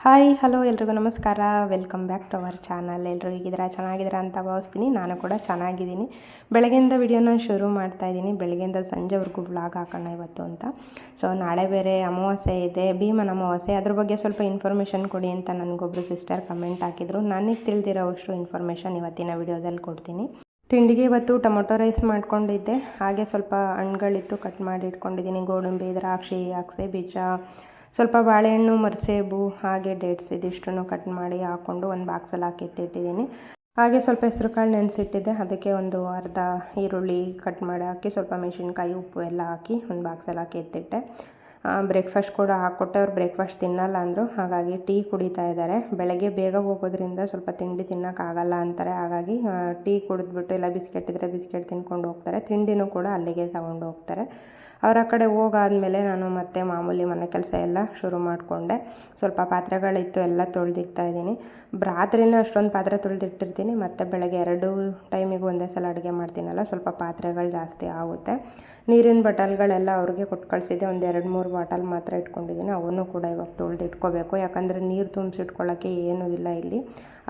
Hi hello ಎಲ್ರಿಗೂ ನಮಸ್ಕಾರ. Welcome back to our channel. ಎಲ್ಲರೂ ಹೇಗಿದ್ದೀರಾ? ಚೆನ್ನಾಗಿದ್ದೀರಾ ಅಂತ ಭಾವಿಸ್ತೀನಿ. ನಾನು ಕೂಡ ಚೆನ್ನಾಗಿದ್ದೀನಿ. ಬೆಳಗ್ಗೆಯಿಂದ ವಿಡಿಯೋನ ಶುರು ಮಾಡ್ತಾಯಿದ್ದೀನಿ. ಬೆಳಗ್ಗೆಯಿಂದ ಸಂಜೆವರೆಗೂ ವ್ಲಾಗ್ ಹಾಕೋಣ ಇವತ್ತು ಅಂತ. ಸೊ ನಾಳೆ ಬೇರೆ ಅಮಾವಾಸ್ಯೆ ಇದೆ, ಭೀಮನ ಅಮಾವಾಸ್ಯೆ. ಅದ್ರ ಬಗ್ಗೆ ಸ್ವಲ್ಪ ಇನ್ಫಾರ್ಮೇಷನ್ ಕೊಡಿ ಅಂತ ನನಗೊಬ್ಬರು ಸಿಸ್ಟರ್ ಕಮೆಂಟ್ ಹಾಕಿದರು. ನನಗೆ ತಿಳಿದಿರೋವಷ್ಟು ಇನ್ಫಾರ್ಮೇಷನ್ ಇವತ್ತಿನ ವಿಡಿಯೋದಲ್ಲಿ ಕೊಡ್ತೀನಿ. ತಿಂಡಿಗೆ ಇವತ್ತು ಟೊಮೊಟೊ ರೈಸ್ ಮಾಡ್ಕೊಂಡಿದ್ದೆ. ಹಾಗೆ ಸ್ವಲ್ಪ ಹಣ್ಣುಗಳಿತ್ತು, ಕಟ್ ಮಾಡಿ ಇಟ್ಕೊಂಡಿದ್ದೀನಿ. ಗೋಡಂಬಿ, ದ್ರಾಕ್ಷಿ, ಅಗಸೆ ಬೀಜ, ಸ್ವಲ್ಪ ಬಾಳೆಹಣ್ಣು, ಮರಸೇಬು, ಹಾಗೆ ಡೇಟ್ಸ್ ಇದಿಷ್ಟನ್ನು ಕಟ್ ಮಾಡಿ ಹಾಕ್ಕೊಂಡು ಒಂದು ಬಾಕ್ಸಲ್ಲಿ ಹಾಕಿ ಎತ್ತಿಟ್ಟಿದ್ದೀನಿ. ಹಾಗೆ ಸ್ವಲ್ಪ ಹೆಸರು ಕಾಳು ನೆನೆಸಿಟ್ಟಿದ್ದೆ, ಅದಕ್ಕೆ ಒಂದು ಅರ್ಧ ಈರುಳ್ಳಿ ಕಟ್ ಮಾಡಿ ಹಾಕಿ, ಸ್ವಲ್ಪ ಮೆಣಸಿನ್ಕಾಯಿ, ಉಪ್ಪು ಎಲ್ಲ ಹಾಕಿ ಒಂದು ಬಾಕ್ಸಲ್ಲಿ ಹಾಕಿ ಎತ್ತಿಟ್ಟೆ. ಬ್ರೇಕ್ಫಾಸ್ಟ್ ಕೂಡ ಹಾಕ್ಕೊಟ್ಟೆ. ಅವ್ರು ಬ್ರೇಕ್ಫಾಸ್ಟ್ ತಿನ್ನಲ್ಲ ಅಂದರು, ಹಾಗಾಗಿ ಟೀ ಕುಡಿತಾ ಇದ್ದಾರೆ. ಬೆಳಗ್ಗೆ ಬೇಗ ಹೋಗೋದ್ರಿಂದ ಸ್ವಲ್ಪ ತಿಂಡಿ ತಿನ್ನೋಕ್ಕಾಗಲ್ಲ ಅಂತಾರೆ. ಹಾಗಾಗಿ ಟೀ ಕುಡಿದ್ಬಿಟ್ಟು, ಇಲ್ಲ ಬಿಸ್ಕೆಟ್ ಇದ್ದರೆ ಬಿಸ್ಕೆಟ್ ತಿನ್ಕೊಂಡು ಹೋಗ್ತಾರೆ. ತಿಂಡಿನೂ ಕೂಡ ಅಲ್ಲಿಗೆ ತಗೊಂಡು ಹೋಗ್ತಾರೆ. ಅವರ ಕಡೆ ಹೋಗಾದ್ಮೇಲೆ ನಾನು ಮತ್ತೆ ಮಾಮೂಲಿ ಮನೆ ಕೆಲಸ ಎಲ್ಲ ಶುರು ಮಾಡಿಕೊಂಡೆ. ಸ್ವಲ್ಪ ಪಾತ್ರೆಗಳಿತ್ತು, ಎಲ್ಲ ತೊಳೆದಿಕ್ತಾ ಇದ್ದೀನಿ. ರಾತ್ರಿನೇ ಅಷ್ಟೊಂದು ಪಾತ್ರೆ ತೊಳೆದಿಟ್ಟಿರ್ತೀನಿ, ಮತ್ತು ಬೆಳಗ್ಗೆ 2 ಟೈಮಿಗೆ ಒಂದೇ ಸಲ ಅಡುಗೆ ಮಾಡ್ತೀನಲ್ಲ, ಸ್ವಲ್ಪ ಪಾತ್ರೆಗಳು ಜಾಸ್ತಿ ಆಗುತ್ತೆ. ನೀರಿನ ಬಾಟಲ್ಗಳೆಲ್ಲ ಅವ್ರಿಗೆ ಕೊಟ್ಟು ಕಳಿಸಿದ್ದೆ. ಒಂದು 2-3 ಬಾಟಲ್ ಮಾತ್ರ ಇಟ್ಕೊಂಡಿದ್ದೀನಿ. ಅವನ್ನು ಕೂಡ ಇವಾಗ ತೊಳೆದಿಟ್ಕೋಬೇಕು, ಯಾಕಂದರೆ ನೀರು ತುಂಬಿಸಿಟ್ಕೊಳ್ಳೋಕ್ಕೆ ಏನೂ ಇಲ್ಲ ಇಲ್ಲಿ.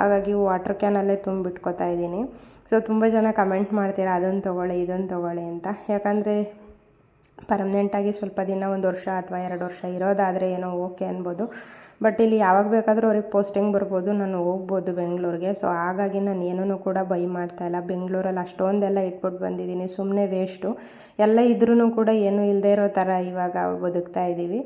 ಹಾಗಾಗಿ ವಾಟರ್ ಕ್ಯಾನಲ್ಲೇ ತುಂಬಿಟ್ಕೋತಾ ಇದ್ದೀನಿ. ಸೊ ತುಂಬ ಜನ ಕಮೆಂಟ್ ಮಾಡ್ತೀರಾ, ಅದನ್ನು ತೊಗೊಳ್ಳಿ ಇದನ್ನು ತೊಗೊಳ್ಳಿ ಅಂತ. ಯಾಕಂದರೆ ಪರ್ಮನೆಂಟಾಗಿ ಸ್ವಲ್ಪ ದಿನ 1 ವರ್ಷ ಅಥವಾ 2 ವರ್ಷ ಇರೋದಾದರೆ ಏನೋ ಓಕೆ ಅನ್ಬೋದು. ಬಟ್ ಇಲ್ಲಿ ಯಾವಾಗ ಬೇಕಾದರೂ ಅವ್ರಿಗೆ ಪೋಸ್ಟಿಂಗ್ ಬರ್ಬೋದು, ನಾನು ಹೋಗ್ಬೋದು ಬೆಂಗಳೂರಿಗೆ. ಸೊ ಹಾಗಾಗಿ ನಾನು ಏನೂ ಕೂಡ ಬೈ ಮಾಡ್ತಾಯಿಲ್ಲ. ಬೆಂಗಳೂರಲ್ಲಿ ಅಷ್ಟೊಂದೆಲ್ಲ ಇಟ್ಬಿಟ್ಟು ಬಂದಿದ್ದೀನಿ, ಸುಮ್ಮನೆ ವೇಸ್ಟು. ಎಲ್ಲ ಇದ್ರೂ ಕೂಡ ಏನೂ ಇಲ್ಲದೆ ಇರೋ ಥರ ಇವಾಗ ಬದುಕ್ತಾ ಇದ್ದೀವಿ.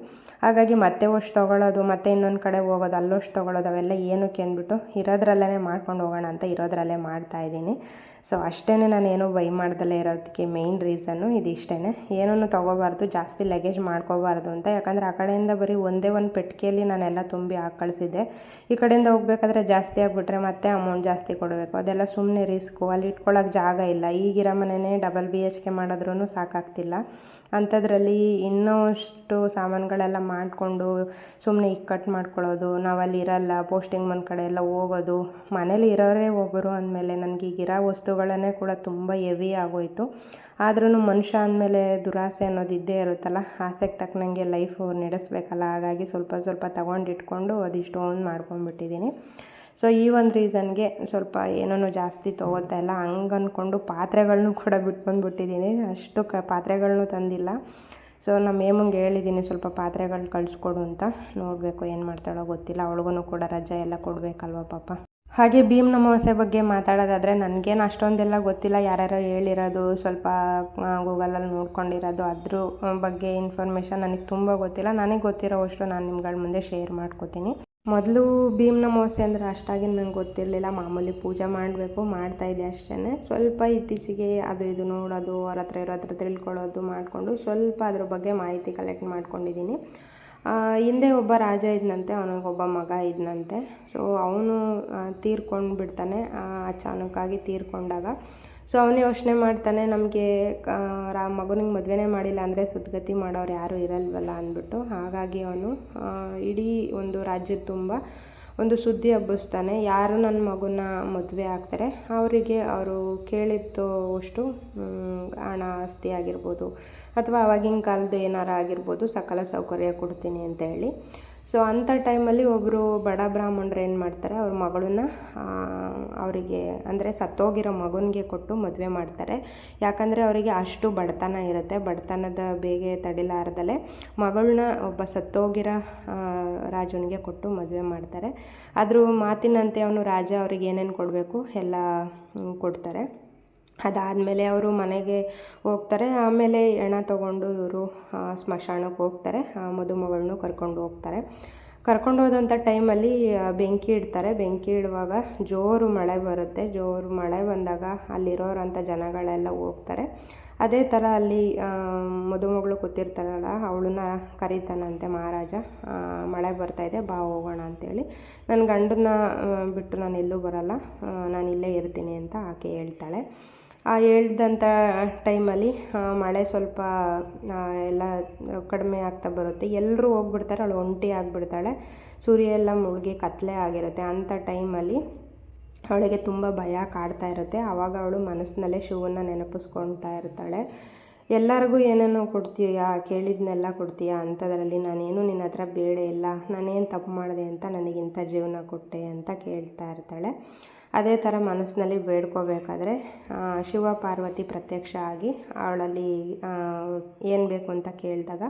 ಹಾಗಾಗಿ ಮತ್ತೆ ಅಷ್ಟು ತೊಗೊಳ್ಳೋದು, ಮತ್ತೆ ಇನ್ನೊಂದು ಕಡೆ ಹೋಗೋದು, ಅಲ್ಲಷ್ಟು ತೊಗೊಳ್ಳೋದು, ಅವೆಲ್ಲ ಏನಕ್ಕೆ ಅಂದ್ಬಿಟ್ಟು ಇರೋದ್ರಲ್ಲೇ ಮಾಡ್ಕೊಂಡು ಹೋಗೋಣ ಅಂತ ಇರೋದ್ರಲ್ಲೇ ಮಾಡ್ತಾಯಿದ್ದೀನಿ. ಸೊ ಅಷ್ಟೇ, ನಾನು ಏನೂ ಬೈ ಮಾಡ್ದಲೇ ಇರೋದಕ್ಕೆ ಮೇಯ್ನ್ ರೀಸನ್ನು ಇದಿಷ್ಟೇ. ಏನೂ ತೊಗೋಬಾರ್ದು, ಜಾಸ್ತಿ ಲಗೇಜ್ ಮಾಡ್ಕೋಬಾರ್ದು ಅಂತ. ಯಾಕಂದರೆ ಆ ಕಡೆಯಿಂದ ಬರೀ ಒಂದೇ ಒಂದು ಪೆಟ್ಟಿಗೆಯಲ್ಲಿ ನಾನೆಲ್ಲ ತುಂಬಿ ಹಾಕಿ ಕಳಿಸಿದ್ದೆ. ಈ ಕಡೆಯಿಂದ ಹೋಗ್ಬೇಕಾದ್ರೆ ಜಾಸ್ತಿ ಆಗಿಬಿಟ್ರೆ ಮತ್ತೆ ಅಮೌಂಟ್ ಜಾಸ್ತಿ ಕೊಡಬೇಕು, ಅದೆಲ್ಲ ಸುಮ್ಮನೆ ರಿಸ್ಕು. ಅಲ್ಲಿ ಇಟ್ಕೊಳ್ಳೋಕೆ ಜಾಗ ಇಲ್ಲ. ಈಗಿರೋ ಮನೆಯೇ ಡಬಲ್ BHK ಮಾಡಿದ್ರೂ ಸಾಕಾಗ್ತಿಲ್ಲ. ಅಂಥದ್ರಲ್ಲಿ ಇನ್ನೂ ಅಷ್ಟು ಸಾಮಾನುಗಳೆಲ್ಲ ಮಾಡಿಕೊಂಡು ಸುಮ್ಮನೆ ಇಕ್ಕಟ್ಟು ಮಾಡ್ಕೊಳ್ಳೋದು, ನಾವಲ್ಲಿ ಇರಲ್ಲ, ಪೋಸ್ಟಿಂಗ್ ಒಂದು ಕಡೆ ಎಲ್ಲ ಹೋಗೋದು, ಮನೇಲಿ ಇರೋರೇ ಒಬ್ಬರು ಅಂದಮೇಲೆ ನನಗೆ ಈಗಿರೋ ವಸ್ತುಗಳನ್ನೇ ಕೂಡ ತುಂಬ ಹೆವಿ ಆಗೋಯಿತು. ಆದ್ರೂ ಮನುಷ್ಯ ಅಂದಮೇಲೆ ದುರಾಸೆ ಅನ್ನೋದು ಇದ್ದೇ ಇರುತ್ತಲ್ಲ, ಆಸೆಗೆ ತಕ್ಕನಂಗೆ ಲೈಫು ನಡೆಸಬೇಕಲ್ಲ. ಹಾಗಾಗಿ ಸ್ವಲ್ಪ ಸ್ವಲ್ಪ ತೊಗೊಂಡಿಟ್ಕೊಂಡು ಅದಿಷ್ಟೊಂದು ಮಾಡ್ಕೊಂಡ್ಬಿಟ್ಟಿದ್ದೀನಿ. ಸೊ ಈ ಒಂದು ರೀಸನ್ಗೆ ಸ್ವಲ್ಪ ಏನೂ ಜಾಸ್ತಿ ತೊಗೋತಾ ಇಲ್ಲ. ಹಂಗೆ ಅಂದ್ಕೊಂಡು ಪಾತ್ರೆಗಳನ್ನೂ ಕೂಡ ಬಿಟ್ಬಂದ್ಬಿಟ್ಟಿದ್ದೀನಿ. ಅಷ್ಟು ಪಾತ್ರೆಗಳನ್ನೂ ತಂದಿಲ್ಲ. ಸೊ ನಮ್ಮ ಮೇಮಂಗೆ ಹೇಳಿದ್ದೀನಿ ಸ್ವಲ್ಪ ಪಾತ್ರೆಗಳು ಕಳಿಸ್ಕೊಡು ಅಂತ. ನೋಡಬೇಕು ಏನು ಮಾಡ್ತಾಳೋ ಗೊತ್ತಿಲ್ಲ. ಅವಳಿಗೂ ಕೂಡ ರಜೆ ಎಲ್ಲ ಕೊಡಬೇಕಲ್ವ ಪಾಪ. ಹಾಗೆ ಭೀಮನ ಅಮಾವಾಸ್ಯೆ ಬಗ್ಗೆ ಮಾತಾಡೋದಾದರೆ ನನಗೇನು ಅಷ್ಟೊಂದೆಲ್ಲ ಗೊತ್ತಿಲ್ಲ. ಯಾರ್ಯಾರೋ ಹೇಳಿರೋದು, ಸ್ವಲ್ಪ ಗೂಗಲಲ್ಲಿ ನೋಡ್ಕೊಂಡಿರೋದು, ಅದ್ರ ಬಗ್ಗೆ ಇನ್ಫಾರ್ಮೇಷನ್ ನನಗೆ ತುಂಬ ಗೊತ್ತಿಲ್ಲ. ನನಗೆ ಗೊತ್ತಿರೋವಷ್ಟು ನಾನು ನಿಮ್ಗಳ ಮುಂದೆ ಶೇರ್ ಮಾಡ್ಕೋತೀನಿ. ಮೊದಲು ಭೀಮನ ಅಮಾವಾಸ್ಯೆ ಅಂದರೆ ಅಷ್ಟಾಗಿ ನಂಗೆ ಗೊತ್ತಿರಲಿಲ್ಲ. ಮಾಮೂಲಿ ಪೂಜೆ ಮಾಡಬೇಕು, ಮಾಡ್ತಾಯಿದ್ದೆ ಅಷ್ಟೇ. ಸ್ವಲ್ಪ ಇತ್ತೀಚೆಗೆ ಅದು ಇದು ನೋಡೋದು, ಅವ್ರ ಹತ್ರ ತಿಳ್ಕೊಳ್ಳೋದು ಮಾಡಿಕೊಂಡು ಸ್ವಲ್ಪ ಅದ್ರ ಬಗ್ಗೆ ಮಾಹಿತಿ ಕಲೆಕ್ಟ್ ಮಾಡ್ಕೊಂಡಿದ್ದೀನಿ. ಹಿಂದೆ ಒಬ್ಬ ರಾಜ ಇದ್ದಂತೆ, ಅವನಿಗೊಬ್ಬ ಮಗ ಇದ್ದಂತೆ. ಸೊ ಅವನು ತೀರ್ಕೊಂಡು ಬಿಡ್ತಾನೆ. ಅಚಾನಕ್ಕಾಗಿ ತೀರ್ಕೊಂಡಾಗ ಸೊ ಅವನು ಯೋಚನೆ ಮಾಡ್ತಾನೆ, ನಮಗೆ ಮಗನಿಗೆ ಮದುವೆನೇ ಮಾಡಿಲ್ಲ ಅಂದರೆ ಸದ್ಗತಿ ಮಾಡೋರು ಯಾರೂ ಇರಲ್ವಲ್ಲ ಅಂದ್ಬಿಟ್ಟು. ಹಾಗಾಗಿ ಅವನು ಇಡೀ ಒಂದು ರಾಜ್ಯದ ತುಂಬ ಒಂದು ಸುದ್ದಿ ಹಬ್ಬಿಸ್ತಾನೆ. ಯಾರು ನನ್ನ ಮಗನ ಮದುವೆ ಆಗ್ತಾರೆ ಅವರಿಗೆ ಅವರು ಕೇಳಿದ್ದು ಅಷ್ಟು ಹಣ ಆಸ್ತಿ ಆಗಿರ್ಬೋದು, ಅಥವಾ ಆವಾಗಿನ ಕಾಲದ್ದು ಏನಾರು ಆಗಿರ್ಬೋದು, ಸಕಲ ಸೌಕರ್ಯ ಕೊಡ್ತೀನಿ ಅಂತ ಹೇಳಿ. ಸೊ ಅಂಥ ಟೈಮಲ್ಲಿ ಒಬ್ಬರು ಬಡ ಬ್ರಾಹ್ಮಣರು ಏನು ಮಾಡ್ತಾರೆ, ಅವ್ರ ಮಗಳನ್ನ ಅವರಿಗೆ ಅಂದರೆ ಸತ್ತೋಗಿರೋ ಮಗನಿಗೆ ಕೊಟ್ಟು ಮದುವೆ ಮಾಡ್ತಾರೆ. ಯಾಕಂದರೆ ಅವರಿಗೆ ಅಷ್ಟು ಬಡತನ ಇರುತ್ತೆ. ಬಡತನದ ಬೇಗೆ ತಡಿಲಾರ್ದಲೇ ಮಗಳನ್ನ ಒಬ್ಬ ಸತ್ತೋಗಿರೋ ರಾಜನಿಗೆ ಕೊಟ್ಟು ಮದುವೆ ಮಾಡ್ತಾರೆ. ಅದ್ರ ಮಾತಿನಂತೆ ಅವನು ರಾಜ ಅವ್ರಿಗೆ ಏನೇನು ಕೊಡಬೇಕು ಎಲ್ಲ ಕೊಡ್ತಾರೆ. ಅದಾದಮೇಲೆ ಅವರು ಮನೆಗೆ ಹೋಗ್ತಾರೆ. ಆಮೇಲೆ ಹೆಣ ತೊಗೊಂಡು ಇವರು ಸ್ಮಶಾನಕ್ಕೆ ಹೋಗ್ತಾರೆ. ಮದುಮಗಳನ್ನೂ ಕರ್ಕೊಂಡು ಹೋಗ್ತಾರೆ. ಕರ್ಕೊಂಡು ಹೋದಂಥ ಟೈಮಲ್ಲಿ ಬೆಂಕಿ ಇಡ್ತಾರೆ. ಬೆಂಕಿ ಇಡುವಾಗ ಜೋರು ಮಳೆ ಬರುತ್ತೆ. ಜೋರು ಮಳೆ ಬಂದಾಗ ಅಲ್ಲಿರೋರಂಥ ಜನಗಳೆಲ್ಲ ಹೋಗ್ತಾರೆ. ಅದೇ ಥರ ಅಲ್ಲಿ ಮದುಮಗಳು ಕೂತಿರ್ತಾರಲ್ಲ, ಅವಳನ್ನ ಕರೀತಾನಂತೆ ಮಹಾರಾಜ. ಮಳೆ ಬರ್ತಾಯಿದೆ, ಬಾ ಹೋಗೋಣ ಅಂತೇಳಿ. ನನ್ನ ಗಂಡನ್ನ ಬಿಟ್ಟು ನಾನು ಎಲ್ಲೂ ಬರಲ್ಲ, ನಾನು ಇಲ್ಲೇ ಇರ್ತೀನಿ ಅಂತ ಆಕೆ ಹೇಳ್ತಾಳೆ. ಹೇಳ್ದಂಥ ಟೈಮಲ್ಲಿ ಮಳೆ ಸ್ವಲ್ಪ ಎಲ್ಲ ಕಡಿಮೆ ಆಗ್ತಾ ಬರುತ್ತೆ. ಎಲ್ಲರೂ ಹೋಗ್ಬಿಡ್ತಾರೆ, ಅವಳು ಒಂಟಿ ಆಗಿಬಿಡ್ತಾಳೆ. ಸೂರ್ಯ ಎಲ್ಲ ಮುಳುಗಿ ಕತ್ತಲೆ ಆಗಿರುತ್ತೆ. ಅಂಥ ಟೈಮಲ್ಲಿ ಅವಳಿಗೆ ತುಂಬ ಭಯ ಕಾಡ್ತಾ ಇರುತ್ತೆ. ಆವಾಗ ಅವಳು ಮನಸ್ಸಿನಲ್ಲೇ ಶಿವನ್ನ ನೆನಪಿಸ್ಕೊಳ್ತಾ ಇರ್ತಾಳೆ. ಎಲ್ಲರಿಗೂ ಏನೇನೋ ಕೊಡ್ತೀಯಾ, ಕೇಳಿದ್ನೆಲ್ಲ ಕೊಡ್ತೀಯಾ ಅಂಥದ್ರಲ್ಲಿ ನಾನೇನು ನಿನ್ನ ಹತ್ರ ಬೇಡ ಇಲ್ಲ, ನಾನೇನು ತಪ್ಪು ಮಾಡಿದೆ ಅಂತ ನನಗಿಂಥ ಜೀವನ ಕೊಟ್ಟೆ ಅಂತ ಕೇಳ್ತಾ ಇರ್ತಾಳೆ. ಅದೇ ಥರ ಮನಸ್ಸಿನಲ್ಲಿ ಬೇಡ್ಕೋಬೇಕಾದ್ರೆ ಶಿವ ಪಾರ್ವತಿ ಪ್ರತ್ಯಕ್ಷ ಆಗಿ ಅವಳಲ್ಲಿ ಏನು ಬೇಕು ಅಂತ ಕೇಳಿದಾಗ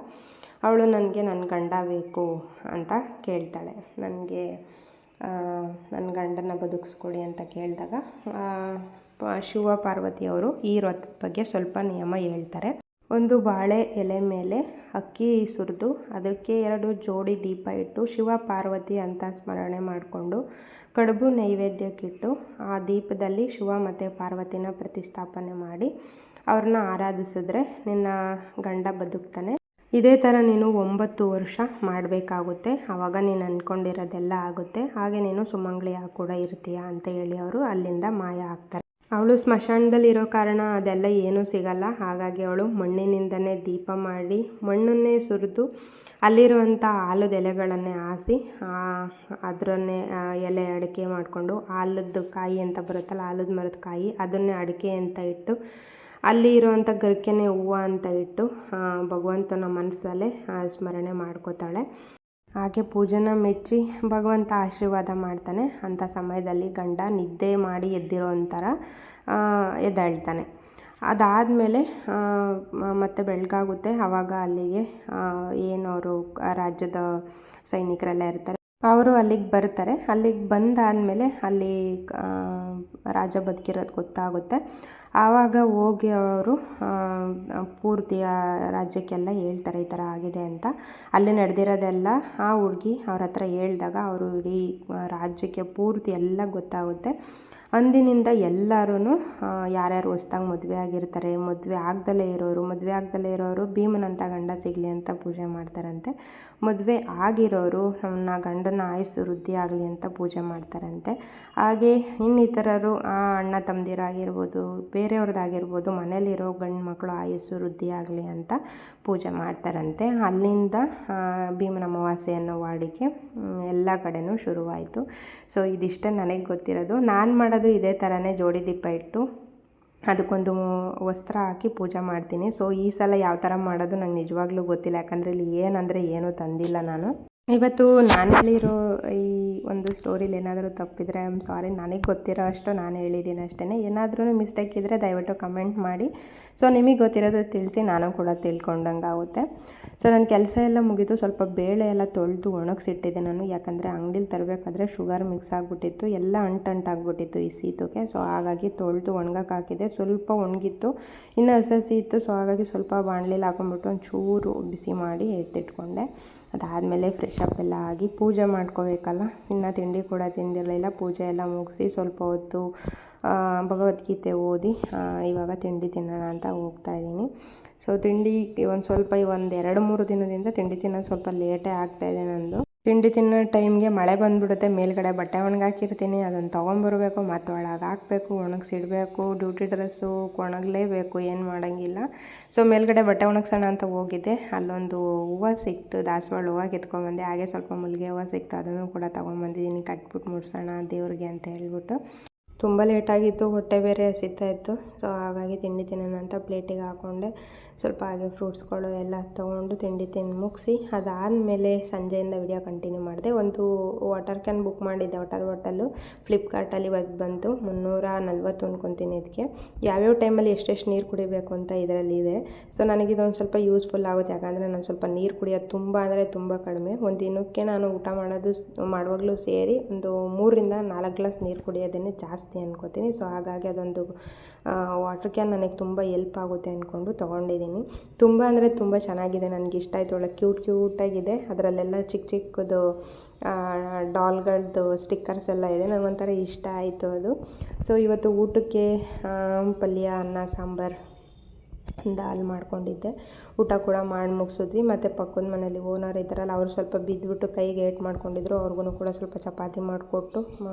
ಅವಳು ನನಗೆ ನನ್ನ ಗಂಡ ಬೇಕು ಅಂತ ಕೇಳ್ತಾಳೆ. ನನಗೆ ನನ್ನ ಗಂಡನ ಬದುಕಿಸ್ಕೊಡಿ ಅಂತ ಕೇಳಿದಾಗ ಶಿವ ಪಾರ್ವತಿಯವರು ಈ ವ್ರತದ ಬಗ್ಗೆ ಸ್ವಲ್ಪ ನಿಯಮ ಹೇಳ್ತಾರೆ. ಒಂದು ಬಾಳೆ ಎಲೆ ಮೇಲೆ ಅಕ್ಕಿ ಸುರಿದು ಅದಕ್ಕೆ 2 ಜೋಡಿ ದೀಪ ಇಟ್ಟು ಶಿವ ಪಾರ್ವತಿ ಅಂತ ಸ್ಮರಣೆ ಮಾಡಿಕೊಂಡು ಕಡುಬು ನೈವೇದ್ಯಕ್ಕಿಟ್ಟು ಆ ದೀಪದಲ್ಲಿ ಶಿವ ಮತ್ತು ಪಾರ್ವತಿನ ಪ್ರತಿಷ್ಠಾಪನೆ ಮಾಡಿ ಅವ್ರನ್ನ ಆರಾಧಿಸಿದ್ರೆ ನಿನ್ನ ಗಂಡ ಬದುಕ್ತಾನೆ. ಇದೇ ಥರ ನೀನು 9 ವರ್ಷ ಮಾಡಬೇಕಾಗುತ್ತೆ, ಆವಾಗ ನೀನು ಅಂದ್ಕೊಂಡಿರೋದೆಲ್ಲ ಆಗುತ್ತೆ, ಹಾಗೆ ನೀನು ಸುಮಂಗ್ಲಿಯಾಗಿ ಕೂಡ ಇರ್ತೀಯ ಅಂತ ಹೇಳಿ ಅವರು ಅಲ್ಲಿಂದ ಮಾಯ ಆಗ್ತಾರೆ. ಅವಳು ಸ್ಮಶಾನದಲ್ಲಿರೋ ಕಾರಣ ಅದೆಲ್ಲ ಏನೂ ಸಿಗಲ್ಲ. ಹಾಗಾಗಿ ಅವಳು ಮಣ್ಣಿನಿಂದನೇ ದೀಪ ಮಾಡಿ ಮಣ್ಣನ್ನೇ ಸುರಿದು ಅಲ್ಲಿರುವಂಥ ಆಲದ ಎಲೆಗಳನ್ನೇ ಹಾಸಿ ಅದರನ್ನೇ ಎಲೆ ಅಡಿಕೆ ಮಾಡಿಕೊಂಡು ಆಲದ ಕಾಯಿ ಅಂತ ಬರುತ್ತಲ್ಲ, ಆಲದ ಮರದ ಕಾಯಿ ಅದನ್ನೇ ಅಡಿಕೆ ಅಂತ ಇಟ್ಟು ಅಲ್ಲಿ ಇರುವಂಥ ಗರಿಕೆನೇ ಹೂವು ಅಂತ ಇಟ್ಟು ಭಗವಂತನ ಮನಸ್ಸಲ್ಲೇ ಸ್ಮರಣೆ ಮಾಡ್ಕೋತಾಳೆ. ಹಾಗೆ ಪೂಜೆನ ಮೆಚ್ಚಿ ಭಗವಂತ ಆಶೀರ್ವಾದ ಮಾಡ್ತಾನೆ. ಅಂಥ ಸಮಯದಲ್ಲಿ ಗಂಡ ನಿದ್ದೆ ಮಾಡಿ ಎದ್ದಿರೋ ಒಂಥರ ಎದ್ದೇಳ್ತಾನೆ. ಅದಾದಮೇಲೆ ಮತ್ತೆ ಬೆಳಗಾಗುತ್ತೆ. ಆವಾಗ ಅಲ್ಲಿಗೆ ಏನು ಅವರು ರಾಜ್ಯದ ಸೈನಿಕರೆಲ್ಲ ಇರ್ತಾರೆ, ಅವರು ಅಲ್ಲಿಗೆ ಬರ್ತಾರೆ. ಅಲ್ಲಿಗೆ ಬಂದಾದಮೇಲೆ ಅಲ್ಲಿ ರಾಜ ಬದುಕಿರೋದು ಗೊತ್ತಾಗುತ್ತೆ. ಆವಾಗ ಹೋಗಿ ಅವರು ಪೂರ್ತಿ ರಾಜ್ಯಕ್ಕೆಲ್ಲ ಹೇಳ್ತಾರೆ ಈ ಥರ ಆಗಿದೆ ಅಂತ. ಅಲ್ಲಿ ನಡೆದಿರೋದೆಲ್ಲ ಆ ಹುಡುಗಿ ಅವ್ರ ಹತ್ರ ಹೇಳಿದಾಗ ಅವರು ಇಡೀ ರಾಜ್ಯಕ್ಕೆ ಪೂರ್ತಿ ಎಲ್ಲ ಗೊತ್ತಾಗುತ್ತೆ. ಅಂದಿನಿಂದ ಎಲ್ಲರೂ ಯಾರ್ಯಾರು ಹೊಸ್ದಾಗಿ ಮದುವೆ ಆಗಿರ್ತಾರೆ, ಮದುವೆ ಆಗ್ದಲೇ ಇರೋರು ಭೀಮನಂಥ ಗಂಡ ಸಿಗಲಿ ಅಂತ ಪೂಜೆ ಮಾಡ್ತಾರಂತೆ. ಮದುವೆ ಆಗಿರೋರು ನನ್ನ ಗಂಡನ ಆಯುಸ್ಸು ವೃದ್ಧಿ ಆಗಲಿ ಅಂತ ಪೂಜೆ ಮಾಡ್ತಾರಂತೆ. ಹಾಗೆ ಇನ್ನಿತರರು ಅಣ್ಣ ತಮ್ಮದಿರಾಗಿರ್ಬೋದು, ಬೇರೆಯವ್ರದ್ದಾಗಿರ್ಬೋದು, ಮನೇಲಿರೋ ಗಂಡು ಮಕ್ಕಳು ಆಯುಸ್ಸು ವೃದ್ಧಿ ಆಗಲಿ ಅಂತ ಪೂಜೆ ಮಾಡ್ತಾರಂತೆ. ಅಲ್ಲಿಂದ ಭೀಮನ ಅಮಾವಾಸ್ಯೆ ಅನ್ನೋ ವಾಡಿಕೆ ಎಲ್ಲ ಕಡೆನೂ ಶುರುವಾಯಿತು. ಸೊ ಇದಿಷ್ಟೇ ನನಗೆ ಗೊತ್ತಿರೋದು. ನಾನು ಮಾಡೋದು ಇದೇ ಥರನೇ ಜೋಡಿ ದೀಪ ಇಟ್ಟು ಅದಕ್ಕೊಂದು ವಸ್ತ್ರ ಹಾಕಿ ಪೂಜೆ ಮಾಡ್ತೀನಿ. ಸೊ ಈ ಸಲ ಯಾವ ಥರ ಮಾಡೋದು ನಂಗೆ ನಿಜವಾಗ್ಲೂ ಗೊತ್ತಿಲ್ಲ, ಯಾಕಂದರೆ ಇಲ್ಲಿ ಏನೂ ತಂದಿಲ್ಲ ನಾನು. ಇವತ್ತು ನಾನು ಹೇಳಿರೋ ಈ ಒಂದು ಸ್ಟೋರಿಲಿ ಏನಾದರೂ ತಪ್ಪಿದರೆ ಐ ಆಮ್ ಸಾರಿ. ನನಗೆ ಗೊತ್ತಿರೋ ಅಷ್ಟು ನಾನು ಹೇಳಿದ್ದೀನಿ ಅಷ್ಟೇ. ಏನಾದ್ರೂ ಮಿಸ್ಟೇಕ್ ಇದ್ದರೆ ದಯವಿಟ್ಟು ಕಮೆಂಟ್ ಮಾಡಿ. ಸೊ ನಿಮಗೆ ಗೊತ್ತಿರೋದು ತಿಳಿಸಿ, ನಾನು ಕೂಡ ತಿಳ್ಕೊಂಡಂಗೆ ಆಗುತ್ತೆ. ಸೊ ನನ್ನ ಕೆಲಸ ಎಲ್ಲ ಮುಗಿದು ಸ್ವಲ್ಪ ಬೇಳೆ ಎಲ್ಲ ತೊಳೆದು ಒಣಗಿಸಿಟ್ಟಿದ್ದೆ ನಾನು, ಯಾಕಂದರೆ ಅಂಗಡಿಲಿ ತರಬೇಕಾದ್ರೆ ಶುಗರ್ ಮಿಕ್ಸ್ ಆಗಿಬಿಟ್ಟಿತ್ತು, ಎಲ್ಲ ಅಂಟಾಗ್ಬಿಟ್ಟಿತ್ತು ಈ ಸೀತುಗೆ. ಸೊ ಹಾಗಾಗಿ ತೊಳೆದು ಒಣಗಕ್ಕೆ ಹಾಕಿದ್ದೆ. ಸ್ವಲ್ಪ ಒಣಗಿತ್ತು, ಇನ್ನೂ ಹಸಿ ಇತ್ತು. ಸೊ ಹಾಗಾಗಿ ಸ್ವಲ್ಪ ಬಾಣಲೆಲಿ ಹಾಕೊಂಡ್ಬಿಟ್ಟು ಒಂಚೂರು ಬಿಸಿ ಮಾಡಿ ಎತ್ತಿಟ್ಕೊಂಡೆ. ಅದಾದಮೇಲೆ ಫ್ರೆಶ್ ಅಪ್ ಎಲ್ಲ ಆಗಿ ಪೂಜೆ ಮಾಡ್ಕೋಬೇಕಲ್ಲ, ಇನ್ನು ತಿಂಡಿ ಕೂಡ ತಿಂದಿರಲಿಲ್ಲ. ಪೂಜೆ ಎಲ್ಲ ಮುಗಿಸಿ ಸ್ವಲ್ಪ ಹೊತ್ತು ಭಗವದ್ಗೀತೆ ಓದಿ ಇವಾಗ ತಿಂಡಿ ತಿನ್ನೋಣ ಅಂತ ಹೋಗ್ತಾಯಿದ್ದೀನಿ. ಸೊ ತಿಂಡಿ ಒಂದು 2-3 ದಿನದಿಂದ ತಿಂಡಿ ತಿನ್ನೋದು ಸ್ವಲ್ಪ ಲೇಟೇ ಆಗ್ತಾಯಿದೆ ನಂದು. ತಿಂಡಿ ತಿನ್ನೋ ಟೈಮ್ಗೆ ಮಳೆ ಬಂದುಬಿಡುತ್ತೆ. ಮೇಲ್ಗಡೆ ಬಟ್ಟೆ ಒಣಗಾಕಿರ್ತೀನಿ, ಅದನ್ನು ತೊಗೊಂಬರ್ಬೇಕು, ಮತ್ತು ಒಳಗೆ ಹಾಕಬೇಕು, ಒಣಗಿಸಿಡಬೇಕು. ಡ್ಯೂಟಿ ಡ್ರೆಸ್ಸು ಒಣಗಲೇಬೇಕು, ಏನು ಮಾಡೋಂಗಿಲ್ಲ. ಸೊ ಮೇಲ್ಗಡೆ ಬಟ್ಟೆ ಒಣಗ್ಸೋಣ ಅಂತ ಹೋಗಿದ್ದೆ. ಅಲ್ಲೊಂದು ಹೂವು ಸಿಕ್ತು, ದಾಸವಾಳ ಹೂವು ಕಿತ್ಕೊಂಡ್ಬಂದೆ. ಹಾಗೆ ಸ್ವಲ್ಪ ಮಲ್ಲಿಗೆ ಹೂವು ಸಿಕ್ತು, ಅದನ್ನು ಕೂಡ ತೊಗೊಂಬಂದಿದ್ದೀನಿ. ಕಟ್ಬಿಟ್ಟು ಮುಡ್ಸೋಣ ದೇವ್ರಿಗೆ ಅಂತ ಹೇಳ್ಬಿಟ್ಟು. ತುಂಬ ಲೇಟಾಗಿತ್ತು, ಹೊಟ್ಟೆ ಬೇರೆ ಹಸಿತಾಯಿತ್ತು. ಸೊ ಹಾಗಾಗಿ ತಿಂಡಿ ತಿನ್ನೋಣ ಅಂತ ಪ್ಲೇಟಿಗೆ ಹಾಕ್ಕೊಂಡೆ. ಸ್ವಲ್ಪ ಹಾಗೆ ಫ್ರೂಟ್ಸ್ಗಳು ಎಲ್ಲ ತೊಗೊಂಡು ತಿಂಡಿ ತಿಂದು ಮುಗಿಸಿ ಅದಾದಮೇಲೆ ಸಂಜೆಯಿಂದ ವಿಡಿಯೋ ಕಂಟಿನ್ಯೂ ಮಾಡಿದೆ. ಒಂದು ವಾಟರ್ ಕ್ಯಾನ್ ಬುಕ್ ಮಾಡಿದ್ದೆ, ವಾಟರ್ ಬಾಟಲು ಫ್ಲಿಪ್ಕಾರ್ಟಲ್ಲಿ ಇವತ್ತು ಬಂತು. 340 ಅನ್ಕೊತೀನಿ. ಇದಕ್ಕೆ ಯಾವ್ಯಾವ ಟೈಮಲ್ಲಿ ಎಷ್ಟೆಷ್ಟು ನೀರು ಕುಡಿಬೇಕು ಅಂತ ಇದರಲ್ಲಿ ಇದೆ. ಸೊ ನನಗಿದೊಂದು ಸ್ವಲ್ಪ ಯೂಸ್ಫುಲ್ ಆಗುತ್ತೆ, ಯಾಕಂದರೆ ನಾನು ಸ್ವಲ್ಪ ನೀರು ಕುಡಿಯೋದು ತುಂಬ ಅಂದರೆ ತುಂಬ ಕಡಿಮೆ. ಒಂದು ದಿನಕ್ಕೆ ನಾನು ಊಟ ಮಾಡುವಾಗಲೂ ಸೇರಿ ಒಂದು 3-4 ಗ್ಲಾಸ್ ನೀರು ಕುಡಿಯೋದೇ ಜಾಸ್ತಿ ಅನ್ಕೋತೀನಿ. ಸೊ ಹಾಗಾಗಿ ಅದೊಂದು ವಾಟರ್ ಕ್ಯಾನ್ ನನಗೆ ತುಂಬ ಹೆಲ್ಪ್ ಆಗುತ್ತೆ ಅಂದ್ಕೊಂಡು ತೊಗೊಂಡಿದ್ದೀನಿ. ತುಂಬ ಅಂದರೆ ತುಂಬ ಚೆನ್ನಾಗಿದೆ, ನನಗೆ ಇಷ್ಟ ಆಯಿತು. ಒಳ್ಳೆ ಕ್ಯೂಟಾಗಿದೆ. ಅದರಲ್ಲೆಲ್ಲ ಚಿಕ್ಕದು ಡಾಲ್ಗಳದ್ದು ಸ್ಟಿಕ್ಕರ್ಸ್ ಎಲ್ಲ ಇದೆ. ನನಗೊಂಥರ ಇಷ್ಟ ಆಯಿತು ಅದು. ಸೊ ಇವತ್ತು ಊಟಕ್ಕೆ ಪಲ್ಯ, ಅನ್ನ, ಸಾಂಬಾರು, ದಾಲ್ ಮಾಡ್ಕೊಂಡಿದ್ದೆ. ಊಟ ಕೂಡ ಮಾಡಿ ಮುಗಿಸಿದ್ವಿ. ಮತ್ತು ಪಕ್ಕದ ಮನೇಲಿ ಓನರ್ ಇದ್ದಾರಲ್ಲ, ಅವರು ಸ್ವಲ್ಪ ಬಿದ್ದುಬಿಟ್ಟು ಕೈಗೆ ಏಟು ಮಾಡ್ಕೊಂಡಿದ್ರು. ಅವ್ರಿಗೂ ಕೂಡ ಸ್ವಲ್ಪ ಚಪಾತಿ ಮಾಡಿಕೊಟ್ಟು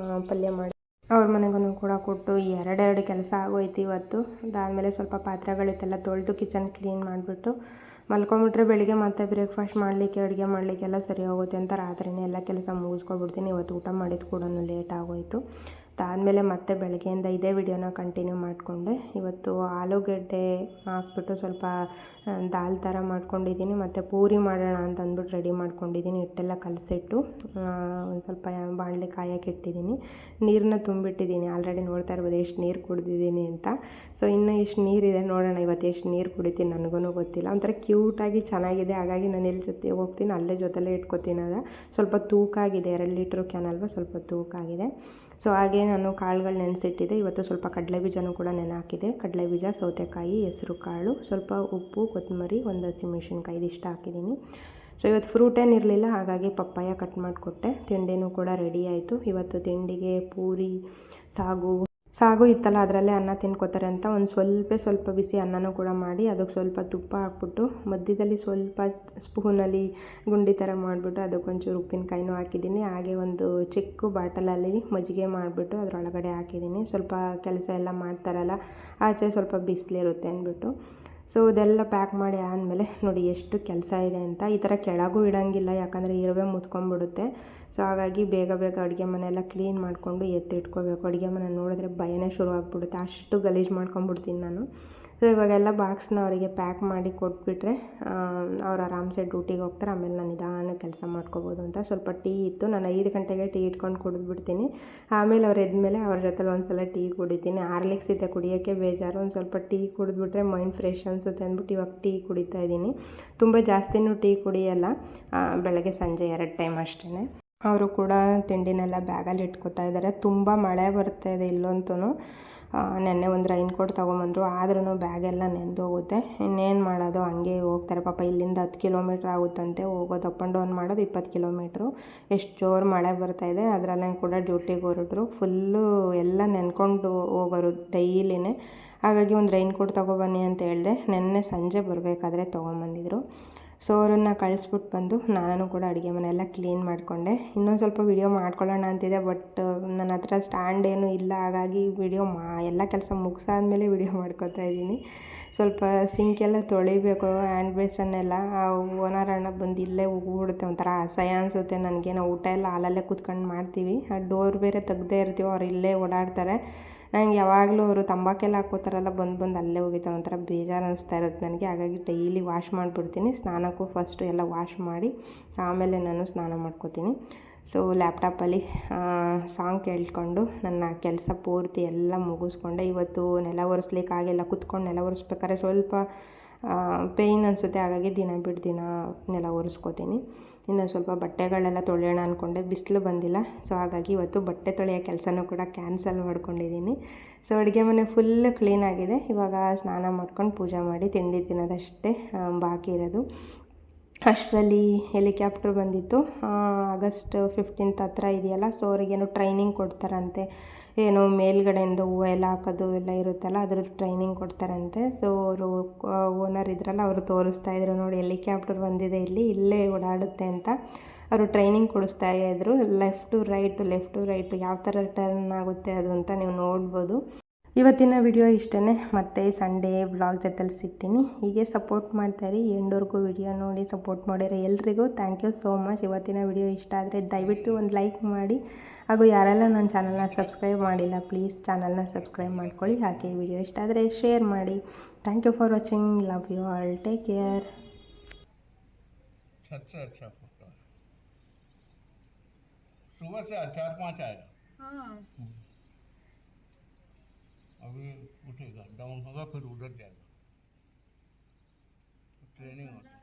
ಪಲ್ಯ ಮಾಡಿ ಅವ್ರ ಮನೆಗೂ ಕೂಡ ಕೊಟ್ಟು 2 ಕೆಲಸ ಆಗೋಯ್ತು ಇವತ್ತು. ಅದಾದಮೇಲೆ ಸ್ವಲ್ಪ ಪಾತ್ರೆಗಳಿತ್ತೆಲ್ಲ ತೊಳೆದು ಕಿಚನ್ ಕ್ಲೀನ್ ಮಾಡಿಬಿಟ್ಟು ಮಲ್ಕೊಂಬಿಟ್ರೆ ಬೆಳಿಗ್ಗೆ ಮತ್ತೆ ಬ್ರೇಕ್ಫಾಸ್ಟ್ ಮಾಡಲಿಕ್ಕೆ, ಅಡುಗೆ ಮಾಡಲಿಕ್ಕೆಲ್ಲ ಸರಿ ಹೋಗುತ್ತೆ ಅಂತ ರಾತ್ರಿನೇ ಎಲ್ಲ ಕೆಲಸ ಮುಗಿಸ್ಕೊಬಿಡ್ತೀನಿ. ಇವತ್ತು ಊಟ ಮಾಡಿದ್ದು ಕೂಡ ಲೇಟ್ ಆಗೋಯಿತು. ಅದಾದಮೇಲೆ ಮತ್ತೆ ಬೆಳಗ್ಗೆಯಿಂದ ಇದೇ ವಿಡಿಯೋನ ಕಂಟಿನ್ಯೂ ಮಾಡಿಕೊಂಡೆ. ಇವತ್ತು ಆಲೂಗಡ್ಡೆ ಹಾಕ್ಬಿಟ್ಟು ಸ್ವಲ್ಪ ದಾಲ್ ಥರ ಮಾಡ್ಕೊಂಡಿದ್ದೀನಿ, ಮತ್ತು ಪೂರಿ ಮಾಡೋಣ ಅಂತ ಅಂದ್ಬಿಟ್ಟು ರೆಡಿ ಮಾಡ್ಕೊಂಡಿದ್ದೀನಿ. ಹಿಟ್ಟೆಲ್ಲ ಕಲಸಿಟ್ಟು ಒಂದು ಸ್ವಲ್ಪ ಬಾಣಲೆ ಕಾಯಕ್ಕೆ ಇಟ್ಟಿದ್ದೀನಿ. ನೀರನ್ನ ತುಂಬಿಟ್ಟಿದ್ದೀನಿ. ಆಲ್ರೆಡಿ ನೋಡ್ತಾ ಇರ್ಬೋದು ಎಷ್ಟು ನೀರು ಕುಡಿದಿದ್ದೀನಿ ಅಂತ. ಸೊ ಇನ್ನೂ ಎಷ್ಟು ನೀರಿದೆ ನೋಡೋಣ, ಇವತ್ತು ಎಷ್ಟು ನೀರು ಕುಡಿತೀನಿ ನನಗೂ ಗೊತ್ತಿಲ್ಲ. ಒಂಥರ ಕ್ಯೂಟಾಗಿ ಚೆನ್ನಾಗಿದೆ. ಹಾಗಾಗಿ ನಾನು ಎಲ್ಲಿ ಜೊತೆ ಹೋಗ್ತೀನಿ ಅಲ್ಲೇ ಜೊತೆಲೇ ಇಟ್ಕೊತೀನಿ. ಅದು ಸ್ವಲ್ಪ ತೂಕ ಆಗಿದೆ, 2 ಲೀಟ್ರ್ ಕ್ಯಾನ್ ಅಲ್ವಾ, ಸ್ವಲ್ಪ ತೂಕ ಆಗಿದೆ. ಸೊ ಹಾಗೆ ನಾನು ಕಾಳುಗಳು ನೆನೆಸಿಟ್ಟಿದ್ದೆ. ಇವತ್ತು ಸ್ವಲ್ಪ ಕಡಲೆ ಬೀಜನೂ ಕೂಡ ನೆನೆ ಹಾಕಿದೆ. ಕಡಲೆ ಬೀಜ, ಸೌತೆಕಾಯಿ, ಹೆಸರು ಕಾಳು, ಸ್ವಲ್ಪ ಉಪ್ಪು, ಕೊತ್ತಂಬರಿ, ಒಂದು ಹಸಿಮೆಣ್ಸಿನ್ಕಾಯಿ ಇದಿಷ್ಟು ಹಾಕಿದ್ದೀನಿ. ಸೊ ಇವತ್ತು ಫ್ರೂಟ್ ಏನಿರಲಿಲ್ಲ, ಹಾಗಾಗಿ ಪಪ್ಪಾಯ ಕಟ್ ಮಾಡಿಕೊಟ್ಟೆ. ತಿಂಡಿನೂ ಕೂಡ ರೆಡಿ ಆಯಿತು. ಇವತ್ತು ತಿಂಡಿಗೆ ಪೂರಿ, ಸಾಗು ಇತ್ತಲ್ಲ, ಅದರಲ್ಲೇ ಅನ್ನ ತಿನ್ಕೋತಾರೆ ಅಂತ ಒಂದು ಸ್ವಲ್ಪ ಬಿಸಿ ಅನ್ನನೂ ಕೂಡ ಮಾಡಿ ಅದಕ್ಕೆ ಸ್ವಲ್ಪ ತುಪ್ಪ ಹಾಕ್ಬಿಟ್ಟು ಮಧ್ಯದಲ್ಲಿ ಸ್ವಲ್ಪ ಸ್ಪೂನಲ್ಲಿ ಗುಂಡಿ ಥರ ಮಾಡಿಬಿಟ್ಟು ಅದಕ್ಕೊಂಚೂರು ಉಪ್ಪಿನಕಾಯಿನೂ ಹಾಕಿದ್ದೀನಿ. ಹಾಗೆ ಒಂದು ಚಿಕ್ಕ ಬಾಟಲಲ್ಲಿ ಮಜ್ಜಿಗೆ ಮಾಡಿಬಿಟ್ಟು ಅದರೊಳಗಡೆ ಹಾಕಿದ್ದೀನಿ. ಸ್ವಲ್ಪ ಕೆಲಸ ಎಲ್ಲ ಮಾಡ್ತಾರಲ್ಲ, ಆಚೆ ಸ್ವಲ್ಪ ಬಿಸಿಲಿರುತ್ತೆ ಅಂದ್ಬಿಟ್ಟು. ಸೊ ಇದೆಲ್ಲ ಪ್ಯಾಕ್ ಮಾಡಿ ಆದಮೇಲೆ ನೋಡಿ ಎಷ್ಟು ಕೆಲಸ ಇದೆ ಅಂತ. ಈ ಥರ ಕೆಳಗೂ ಇಡೋಂಗಿಲ್ಲ, ಯಾಕಂದರೆ ಇರುವೆ ಮುತ್ಕೊಂಡ್ಬಿಡುತ್ತೆ. ಸೊ ಹಾಗಾಗಿ ಬೇಗ ಅಡುಗೆ ಮನೆಯೆಲ್ಲ ಕ್ಲೀನ್ ಮಾಡಿಕೊಂಡು ಎತ್ತಿಟ್ಕೋಬೇಕು. ಅಡುಗೆ ಮನೆ ನೋಡಿದ್ರೆ ಭಯನೇ ಶುರು ಆಗಿಬಿಡುತ್ತೆ, ಅಷ್ಟು ಗಲೀಜು ಮಾಡ್ಕೊಂಡ್ಬಿಡ್ತೀನಿ ನಾನು. ಸೊ ಇವಾಗೆಲ್ಲ ಬಾಕ್ಸ್ನ ಅವರಿಗೆ ಪ್ಯಾಕ್ ಮಾಡಿ ಕೊಟ್ಬಿಟ್ರೆ ಅವ್ರು ಆರಾಮ್ಸೆ ಡ್ಯೂಟಿಗೆ ಹೋಗ್ತಾರೆ. ಆಮೇಲೆ ನಾನು ನಿಧಾನ ಕೆಲಸ ಮಾಡ್ಕೋಬೋದು ಅಂತ. ಸ್ವಲ್ಪ ಟೀ ಇತ್ತು, ನಾನು 5 ಗಂಟೆಗೆ ಟೀ ಇಟ್ಕೊಂಡು ಕುಡಿದ್ಬಿಡ್ತೀನಿ. ಆಮೇಲೆ ಅವ್ರು ಎದ್ಮೇಲೆ ಅವ್ರ ಜೊತೆಲಿ ಒಂದು ಸಲ ಟೀ ಕುಡಿತೀನಿ. ಹಾರ್ಲಿಕ್ಸ್ ಇದೆ ಕುಡಿಯೋಕ್ಕೆ ಬೇಜಾರು, ಒಂದು ಸ್ವಲ್ಪ ಟೀ ಕುಡಿದ್ಬಿಟ್ರೆ ಮೈಂಡ್ ಫ್ರೆಶ್ ಅನಿಸುತ್ತೆ ಅಂದ್ಬಿಟ್ಟು ಇವಾಗ ಟೀ ಕುಡಿತಾ ಇದ್ದೀನಿ. ತುಂಬ ಜಾಸ್ತಿನೂ ಟೀ ಕುಡಿಯಲ್ಲ, ಬೆಳಗ್ಗೆ ಸಂಜೆ 2 ಟೈಮ್ ಅಷ್ಟೇ. ಅವರು ಕೂಡ ತಿಂಡಿನೆಲ್ಲ ಬ್ಯಾಗಲ್ಲಿ ಇಟ್ಕೊತಾ ಇದ್ದಾರೆ. ತುಂಬ ಮಳೆ ಬರ್ತಾ ಇದೆ ಇಲ್ಲಂತೂ. ನೆನ್ನೆ ಒಂದು ರೈನ್ ಕೋಟ್ ತೊಗೊಂಬಂದರು, ಆದ್ರೂ ಬ್ಯಾಗೆಲ್ಲ ನೆಂದು ಹೋಗುತ್ತೆ. ಇನ್ನೇನು ಮಾಡೋದು, ಹಂಗೆ ಹೋಗ್ತಾರೆ ಪಾಪ. ಇಲ್ಲಿಂದ 10 ಕಿಲೋಮೀಟ್ರ್ ಆಗುತ್ತಂತೆ ಹೋಗೋದು, ಅಪ್ ಆ್ಯಂಡ್ ಡೌನ್ ಮಾಡೋದು 20 ಕಿಲೋಮೀಟ್ರು. ಎಷ್ಟು ಜೋರು ಮಳೆ ಬರ್ತಾಯಿದೆ. ಅದರಲ್ಲೇ ಕೂಡ ಡ್ಯೂಟಿಗೆ ಹೊರಟರು. ಫುಲ್ಲು ಎಲ್ಲ ನೆನ್ಕೊಂಡು ಹೋಗೋರು ಡೈಲಿನೇ. ಹಾಗಾಗಿ ಒಂದು ರೈನ್ ಕೋಟ್ ತೊಗೊಬನ್ನಿ ಅಂತ ಹೇಳಿದೆ. ನೆನ್ನೆ ಸಂಜೆ ಬರಬೇಕಾದ್ರೆ ತೊಗೊಂಬಂದಿದ್ರು. ಸೊ ಅವ್ರನ್ನ ಕಳಿಸ್ಬಿಟ್ಟು ಬಂದು ನಾನು ಕೂಡ ಅಡುಗೆ ಮನೆಯೆಲ್ಲ ಕ್ಲೀನ್ ಮಾಡಿಕೊಂಡೆ. ಇನ್ನೊಂದು ಸ್ವಲ್ಪ ವಿಡಿಯೋ ಮಾಡ್ಕೊಳ್ಳೋಣ ಅಂತಿದೆ, ಬಟ್ ನನ್ನ ಹತ್ರ ಸ್ಟ್ಯಾಂಡ್ ಏನೂ ಇಲ್ಲ. ಹಾಗಾಗಿ ಎಲ್ಲ ಕೆಲಸ ಮುಗಿಸಾದ್ಮೇಲೆ ವಿಡಿಯೋ ಮಾಡ್ಕೊತಾ ಇದ್ದೀನಿ. ಸ್ವಲ್ಪ ಸಿಂಕೆಲ್ಲ ತೊಳಿಬೇಕು, ಹ್ಯಾಂಡ್ ಬೇಸನ್ನೆಲ್ಲ. ಓನರ್ ಅಣ್ಣ ಬಂದು ಇಲ್ಲೇ ಉಗ್ಬಿಡುತ್ತೆ, ಒಂಥರ ಅಸಹ್ಯ ಅನಿಸುತ್ತೆ ನನಗೆ. ನಾವು ಊಟ ಎಲ್ಲ ಹಾಲಲ್ಲೇ ಕೂತ್ಕೊಂಡು ಮಾಡ್ತೀವಿ, ಆ ಡೋರ್ ಬೇರೆ ತೆಗ್ದೇ ಇರ್ತೀವಿ, ಅವ್ರು ಇಲ್ಲೇ ಓಡಾಡ್ತಾರೆ. ನಂಗೆ ಯಾವಾಗಲೂ ಅವರು ತಂಬಾಕೆಲ್ಲ ಹಾಕ್ಕೋತಾರಲ್ಲ, ಬಂದು ಅಲ್ಲೇ ಹೋಗಿತಾರೆ. ಒಂಥರ ಬೇಜಾರು ಅನ್ನಿಸ್ತಾ ಇರುತ್ತೆ ನನಗೆ. ಹಾಗಾಗಿ ಡೈಲಿ ವಾಶ್ ಮಾಡಿಬಿಡ್ತೀನಿ. ಸ್ನಾನಕ್ಕೂ ಫಸ್ಟು ಎಲ್ಲ ವಾಶ್ ಮಾಡಿ ಆಮೇಲೆ ನಾನು ಸ್ನಾನ ಮಾಡ್ಕೋತೀನಿ. ಸೊ ಲ್ಯಾಪ್ಟಾಪಲ್ಲಿ ಸಾಂಗ್ ಕೇಳ್ಕೊಂಡು ನನ್ನ ಕೆಲಸ ಪೂರ್ತಿ ಎಲ್ಲ ಮುಗಿಸ್ಕೊಂಡೆ. ಇವತ್ತು ನೆಲ ಒರೆಸ್ಲಿಕ್ಕಾಗಿಲ್ಲ, ಕುತ್ಕೊಂಡು ನೆಲ ಒರೆಸ್ಬೇಕಾದ್ರೆ ಸ್ವಲ್ಪ ಪೇಯ್ನ್ ಅನಿಸುತ್ತೆ. ಹಾಗಾಗಿ ದಿನ ಬಿಟ್ಟು ದಿನ ನೆಲ ಒರೆಸ್ಕೋತೀನಿ. ಇನ್ನು ಸ್ವಲ್ಪ ಬಟ್ಟೆಗಳೆಲ್ಲ ತೊಳೆಯೋಣ ಅಂದ್ಕೊಂಡೆ, ಬಿಸಿಲು ಬಂದಿಲ್ಲ. ಸೊ ಹಾಗಾಗಿ ಇವತ್ತು ಬಟ್ಟೆ ತೊಳೆಯೋ ಕೆಲಸನೂ ಕೂಡ ಕ್ಯಾನ್ಸಲ್ ಮಾಡ್ಕೊಂಡಿದ್ದೀನಿ. ಸೊ ಅಡುಗೆ ಮನೆ ಫುಲ್ಲು ಕ್ಲೀನಾಗಿದೆ. ಇವಾಗ ಸ್ನಾನ ಮಾಡ್ಕೊಂಡು ಪೂಜೆ ಮಾಡಿ ತಿಂಡಿ ತಿನ್ನೋದಷ್ಟೇ ಬಾಕಿ ಇರೋದು. ಅಷ್ಟರಲ್ಲಿ ಹೆಲಿಕಾಪ್ಟರ್ ಬಂದಿತ್ತು. ಆಗಸ್ಟ್ 15 ಹತ್ರ ಇದೆಯಲ್ಲ, ಸೊ ಅವ್ರಿಗೇನೋ ಟ್ರೈನಿಂಗ್ ಕೊಡ್ತಾರಂತೆ. ಏನೋ ಮೇಲ್ಗಡೆಯಿಂದ ಹೂವು ಎಲ್ಲ ಹಾಕೋದು ಎಲ್ಲ ಇರುತ್ತಲ್ಲ, ಅದ್ರ ಟ್ರೈನಿಂಗ್ ಕೊಡ್ತಾರಂತೆ. ಸೊ ಅವರು ಓನರ್ ಇದ್ರಲ್ಲ, ಅವರು ತೋರಿಸ್ತಾ ಇದ್ರು, ನೋಡಿ ಹೆಲಿಕಾಪ್ಟರ್ ಬಂದಿದೆ ಇಲ್ಲೇ ಓಡಾಡುತ್ತೆ ಅಂತ. ಅವರು ಟ್ರೈನಿಂಗ್ ಕೊಡಿಸ್ತಾ ಇದ್ರು. ಲೆಫ್ಟ್ ಟು ರೈಟು ಯಾವ ಥರ ಟರ್ನ್ ಆಗುತ್ತೆ ಅದು ಅಂತ ನೀವು ನೋಡ್ಬೋದು. ಇವತ್ತಿನ ವಿಡಿಯೋ ಇಷ್ಟೇ. ಮತ್ತೆ ಸಂಡೇ ವ್ಲಾಗ್ ಜೊತೆಲಿ ಸಿಗ್ತೀನಿ. ಹೀಗೆ ಸಪೋರ್ಟ್ ಮಾಡ್ತಾಯಿರಿ, ಎಂಡವರೆಗೂ ವಿಡಿಯೋ ನೋಡಿ ಸಪೋರ್ಟ್ ಮಾಡಿರೋ ಎಲ್ರಿಗೂ ಥ್ಯಾಂಕ್ ಯು ಸೋ ಮಚ್. ಇವತ್ತಿನ ವಿಡಿಯೋ ಇಷ್ಟ ಆದರೆ ದಯವಿಟ್ಟು ಒಂದು ಲೈಕ್ ಮಾಡಿ, ಹಾಗೂ ಯಾರೆಲ್ಲ ನನ್ನ ಚಾನಲ್ನ ಸಬ್ಸ್ಕ್ರೈಬ್ ಮಾಡಿಲ್ಲ ಪ್ಲೀಸ್ ಚಾನಲ್ನ ಸಬ್ಸ್ಕ್ರೈಬ್ ಮಾಡ್ಕೊಳ್ಳಿ. ಹಾಗೆ ವಿಡಿಯೋ ಇಷ್ಟ ಆದರೆ ಶೇರ್ ಮಾಡಿ. Thank you for watching. Love you all. Take care. सुबह से 4-5 आएगा। हाँ। अभी उठेगा, डाउन होगा, फिर उधर जाएगा, ट्रेनिंग होता है।